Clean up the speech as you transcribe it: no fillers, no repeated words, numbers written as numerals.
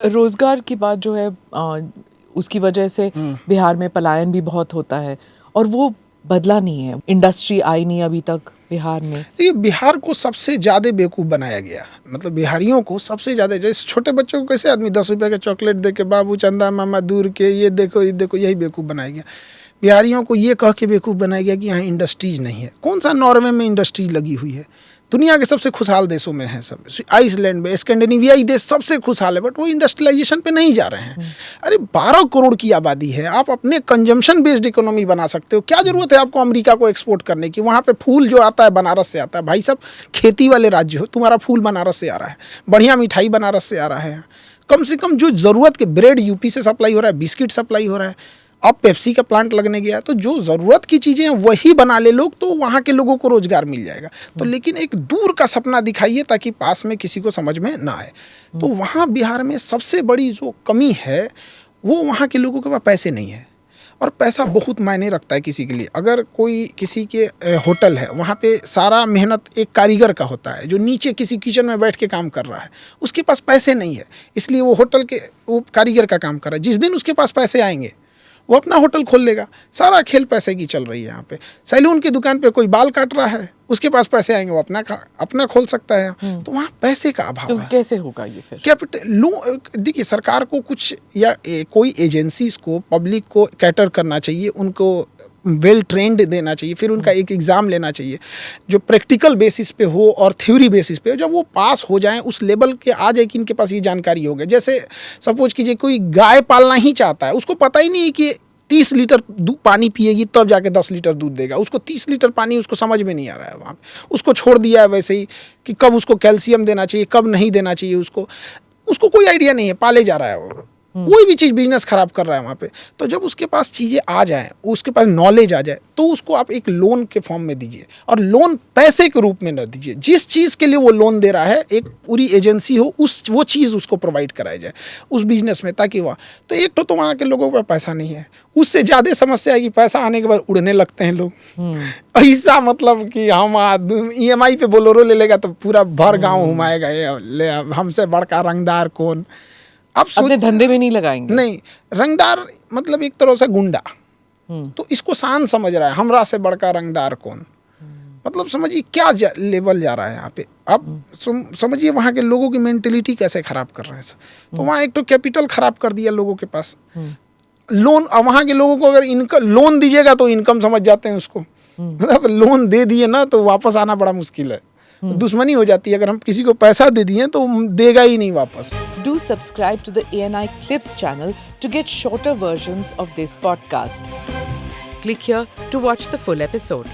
रोजगार की बात जो है उसकी वजह से बिहार में पलायन भी बहुत होता है और वो बदला नहीं है, इंडस्ट्री आई नहीं अभी तक बिहार में। ये बिहार को सबसे ज़्यादा बेवकूफ़ बनाया गया, मतलब बिहारियों को सबसे ज़्यादा। जैसे छोटे बच्चों को कैसे आदमी 10 रुपये के चॉकलेट दे के बाबू चंदा मामा दूर के ये देखो यही बेवकूफ़ बनाया गया। बिहारियों को ये कह के बेवकूफ़ बनाया गया कि यहाँ इंडस्ट्रीज़ नहीं है। कौन सा नॉर्वे में इंडस्ट्री लगी हुई है? दुनिया के सबसे खुशहाल देशों में है सब, आइसलैंड में, स्कैंडिनेवियाई देश सबसे खुशहाल है, बट वो इंडस्ट्रियलाइजेशन पे नहीं जा रहे हैं। अरे 12 करोड़ की आबादी है, आप अपने कंजम्पशन बेस्ड इकोनॉमी बना सकते हो। क्या ज़रूरत है आपको अमेरिका को एक्सपोर्ट करने की? वहाँ पे फूल जो आता है बनारस से आता है। भाई साहब, खेती वाले राज्य हो, तुम्हारा फूल बनारस से आ रहा है, बढ़िया मिठाई बनारस से आ रहा है। कम से कम जो ज़रूरत के ब्रेड यूपी से सप्लाई हो रहा है, बिस्किट सप्लाई हो रहा है, अब पेप्सी का प्लांट लगने गया, तो जो ज़रूरत की चीज़ें हैं वही बना ले लोग, तो वहाँ के लोगों को रोज़गार मिल जाएगा। तो लेकिन एक दूर का सपना दिखाइए ताकि पास में किसी को समझ में ना आए। तो वहाँ बिहार में सबसे बड़ी जो कमी है वो वहाँ के लोगों के पास पैसे नहीं है, और पैसा बहुत मायने रखता है किसी के लिए। अगर कोई किसी के होटल है, वहाँ पे सारा मेहनत एक कारीगर का होता है जो नीचे किसी किचन में बैठ के काम कर रहा है, उसके पास पैसे नहीं है, इसलिए वो होटल के वो कारीगर का काम कर रहा है। जिस दिन उसके पास पैसे आएंगे वो अपना होटल खोल लेगा। सारा खेल पैसे की चल रही है यहाँ पे। सैलून की दुकान पे कोई बाल काट रहा है, उसके पास पैसे आएंगे, वो अपना खोल सकता है। तो वहाँ पैसे का अभाव तो है। कैसे होगा ये फिर? कैपिटल देखिए, सरकार को कुछ या कोई एजेंसीज को पब्लिक को कैटर करना चाहिए, उनको वेल ट्रेंड देना चाहिए, फिर उनका एक एग्ज़ाम लेना चाहिए जो प्रैक्टिकल बेसिस पे हो और थ्योरी बेसिस पे हो। जब वो पास हो जाएं, उस लेवल के आ जाए कि इनके पास ये जानकारी हो गई। जैसे सपोज कीजिए कोई गाय पालना ही चाहता है, उसको पता ही नहीं है कि 30 लीटर पानी पिएगी तब जाके 10 लीटर दूध देगा। उसको 30 लीटर पानी उसको समझ में नहीं आ रहा है, वहाँ पे उसको छोड़ दिया है वैसे ही कि कब उसको कैल्शियम देना चाहिए, कब नहीं देना चाहिए। उसको कोई आइडिया नहीं है, पाले जा रहा है वो। कोई भी चीज़ बिजनेस खराब कर रहा है वहाँ पे। तो जब उसके पास चीज़ें आ जाएं, उसके पास नॉलेज आ जाए, तो उसको आप एक लोन के फॉर्म में दीजिए, और लोन पैसे के रूप में न दीजिए। जिस चीज़ के लिए वो लोन दे रहा है, एक पूरी एजेंसी हो, वो चीज़ उसको प्रोवाइड कराई जाए उस बिजनेस में, ताकि वह तो एक तो वहाँ के लोगों पर पैसा नहीं है। उससे ज़्यादा समस्या है कि पैसा आने के बाद उड़ने लगते हैं लोग। ऐसा मतलब कि हम EMI पे बोलेरो ले लेगा तो पूरा भर गाँव घुमाएगा, हमसे बड़का रंगदार कौन। आप अपने धंधे में नहीं लगाएंगे। नहीं, रंगदार मतलब एक तरह से गुंडा, तो इसको शान समझ रहा है, हमरा से बड़का रंगदार कौन। मतलब समझिए क्या लेवल जा रहा है यहाँ पे। आप समझिए वहाँ के लोगों की मेंटेलिटी कैसे खराब कर रहे हैं। तो वहाँ एक तो कैपिटल खराब कर दिया लोगों के पास। लोन, अब वहाँ के लोगों को अगर इनकम लोन दीजिएगा तो इनकम समझ जाते हैं उसको। मतलब लोन दे दिए ना तो वापस आना बड़ा मुश्किल है, दुश्मनी हो जाती है। अगर हम किसी को पैसा दे दिए तो देगा ही नहीं वापस। Do subscribe to the ANI Clips channel to get shorter versions of this podcast. Click here to watch the full episode.